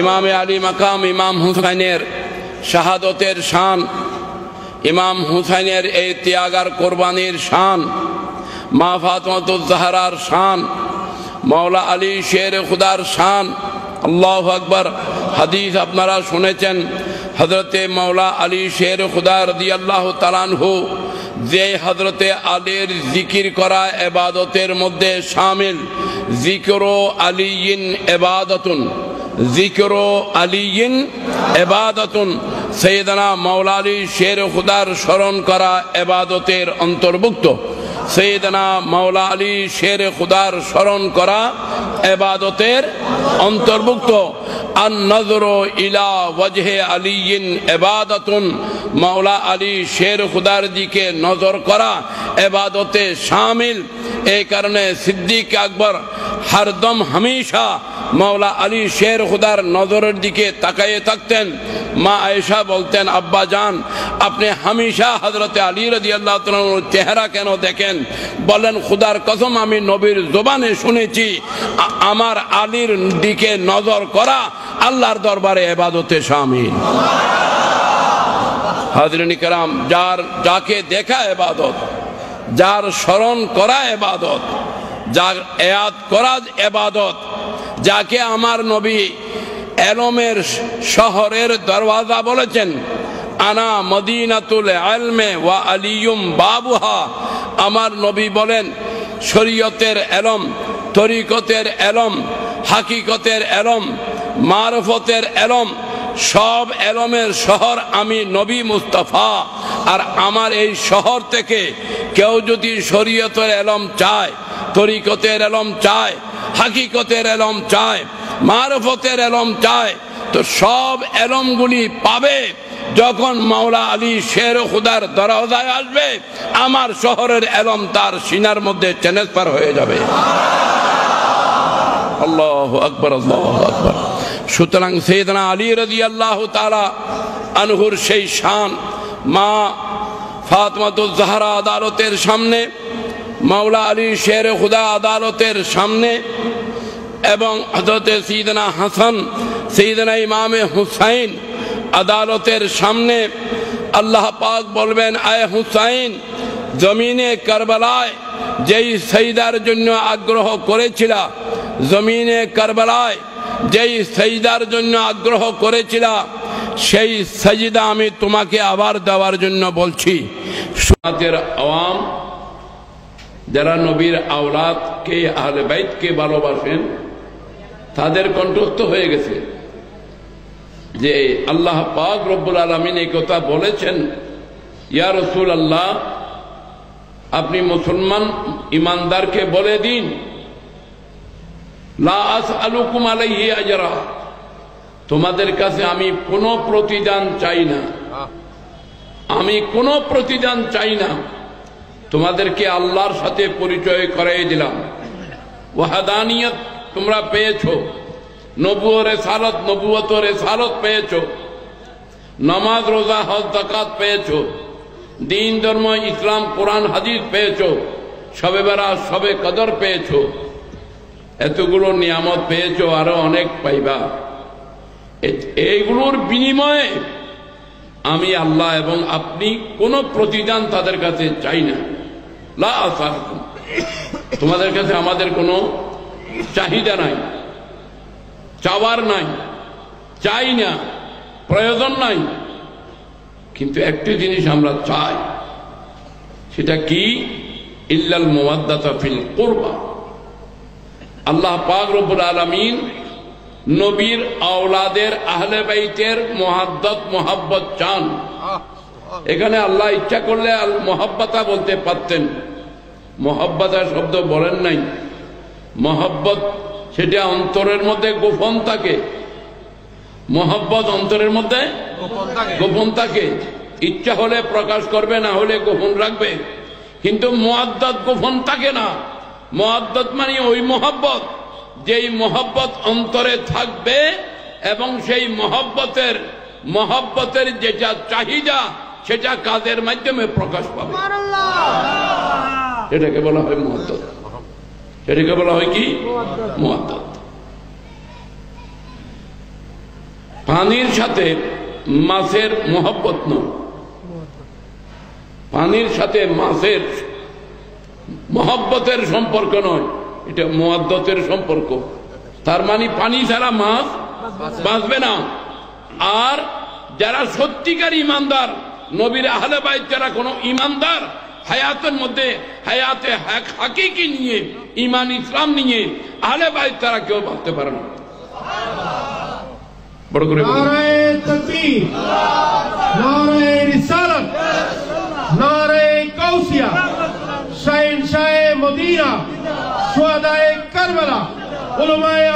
ইমামে আলী মাকাম ইমাম হুসাইনের শাহাদতের শান, ইমাম হুসাইনের এই ত্যাগার কোরবানির শান, মা ফাতেমাতুজ জাহরার শান, মাওলা আলী শের খুদার শান। আল্লাহু আকবার। হাদিস আপনারা শুনেছেন, হযরতে মাওলা আলী শের খুদা রাদিয়াল্লাহু তাআলা আনহু যে হযরতে আলীর জিকির করা ইবাদতের মধ্যে শামিল, যিকরু আলীয়িন ইবাদাতুন, যিকরু আলীয়িন ইবাদাতুন, সাইয়েদনা মাওলা আলী শের খুদার স্মরণ করা ইবাদতের অন্তর্ভুক্ত। সাইয়েদনা মাওলা আলী শের খুদার স্মরণ করা ইবাদতের অন্তর্ভুক্ত। আন নজরু ইলা ওয়াজহে আলীয়িন ইবাদাতুন, মাওলা আলী শের খুদার দিকে নজর করা ইবাদতে শামিল। এই কারণে সিদ্দিক আকবর হরদম হামেশা মাওলা আলী শের খুদার নজরের দিকে তাকায়ে থাকতেন। মা আয়েশা বলতেন, আব্বা জান আপনি হামেশা হযরতে আলী রাদিয়াল্লাহু তাআলার চেহারা কেন দেখেন? বলেন, খুদার কসম আমি নবীর জবানে শুনেছি আমার আলীর দিকে নজর করা আল্লাহর দরবারে ইবাদতে শামিল। হাজরিন কিরাম, যাকে দেখা ইবাদত, যার স্মরণ করা ইবাদত, যার ইয়াদ করা ইবাদত, যাকে আমার নবী এলমের শহরের দরওয়াজা বলেছেন, আনা মদিনাতুল ইলমে ওয়া আলিয়ুম বাবুহা। আমার নবী বলেন, শরীয়তের এলম, তরিকতের এলম, হাকিকতের এলম, মারফতের এলম, সব এলমের শহর আমি নবী মুস্তাফা। আর আমার এই শহর থেকে কেউ যদি শরীয়তের এলম চায়, তরিকতের এলম চায়, হাকিকতের এলম চায়, মারফতের এলম চায়, তো সব এলমগুলি পাবে যখন মাওলা আলী শের খুদার দরওয়াজায় আসবে। আমার শহরের এলম তার সিনার মধ্যে ট্রান্সফার হয়ে যাবে। আল্লাহু আকবার, আল্লাহু আকবার। সুতরাং সাইয়েদনা আলী রাদিয়াল্লাহু তাআলা আনহুর সেই শান, মা ফাতেমাতুজ জাহরা আদালতের সামনে, মাওলা আলী শের খুদা আদালতের সামনে, এবং হযরতে সাইয়েদনা হাসান, সাইয়েদনা ইমামে হুসাইন আদালতের সামনে আল্লাহ পাক বলবেন, আয় হুসাইন, জমিনে কারবালায় যেই সাজদার জন্য আগ্রহ করেছিল, জমিনে কারবালায় যেই সাজদার জন্য আগ্রহ করেছিল, সেই সাজদা আমি তোমাকে আবার দেওয়ার জন্য বলছি। সুন্নাতের আওয়াম যারা নবীর আওলাদকে, আহলে বাইতকে ভালোবাসেন, তাদের কণ্ঠস্থ হয়ে গেছে যে আল্লাহ পাক রব্বুল আলামিন এই কথা বলেছেন, ইয়া রাসূলুল্লাহ আপনি মুসলমান ইমানদারকে বলে দিন, লা আসআলুকুম আলাইহি আজরা, তোমাদের কাছে আমি কোনো প্রতিদান চাই না, আমি কোনো প্রতিদান চাই না, তোমাদেরকে আল্লাহর সাথে পরিচয় করাই দিলাম। ওয়াহাদানিয়ত তোমরা পেয়েছো, নবুয়ত রিসালাত পেয়েছো, নামাজ রোজা হজ যাকাত পেয়েছো, দিন ধর্ম ইসলাম কোরআন হাদিস পেয়েছো, শবে বরাত শবে কদর পেয়েছো, এতগুলো নিয়ামত পেয়েছো, আরো অনেক পাইবা। এইগুলোর বিনিময়ে আমি আল্লাহ এবং আপনি কোনো প্রতিদান তাদের কাছে চাই না। লা আসআলুকুম, তোমাদের কাছে আমাদের কোনো চাহিদা নাই, চাওয়ার নাই, চাই না, প্রয়োজন নাই, কিন্তু একটি জিনিস আমরা চাই, সেটা কি? ইল্লাল মুওয়াদ্দাতা ফিল কুরবা। আল্লাহ পাক রব্বুল আলামিন নবীর আওলাদের আহলে বাইতের মোহাব্বত চান। এখানে আল্লাহ ইচ্ছা করলে আল মোহাব্বতা বলতে পারতেন, মোহাব্বতা শব্দ বলেন নাই। মোহাব্বত সেটা অন্তরের মধ্যে গোপন থাকে, মোহাব্বত অন্তরের মধ্যে গোপন থাকে, ইচ্ছা হলে প্রকাশ করবে, না হলে গোপন রাখবে। কিন্তু মুআদ্দাত গোপন থাকে না। মুআদ্দাত মানে ওই মোহাব্বত, যেই মোহাব্বত অন্তরে থাকবে এবং সেই মোহাব্বতের যেটা চাহিদা সেটা কাজের মাধ্যমে প্রকাশ পাবে। এটাকে বলা হয় মুআদ্দাত। এটাকে বলা হয় কি? মুআদ্দাত। পানির সাথে মাছের মহব্বত নয়, পানির সাথে মাছের মহব্বতের সম্পর্ক নয়, এটা মুআদ্দাতের সম্পর্ক। তার মানে পানি ছাড়া মাছ বাঁচবে না। আর যারা সত্যিকার ইমানদার, নবীর আহলে বাইত যারা কোনো ইমানদার, হায়াতের মধ্যে হায়াতে হাকিকি নিয়ে, ইমান ইসলাম নিয়ে আহলে বাইত তারা কেউ বাঁচতে পারে না। বড় করে নারে তাকবীর, নারে রিসালাত, নারে কাউসিয়া, শাহিনশাহে মদিনা, শুহাদায়ে কারবালা, উলামায়ে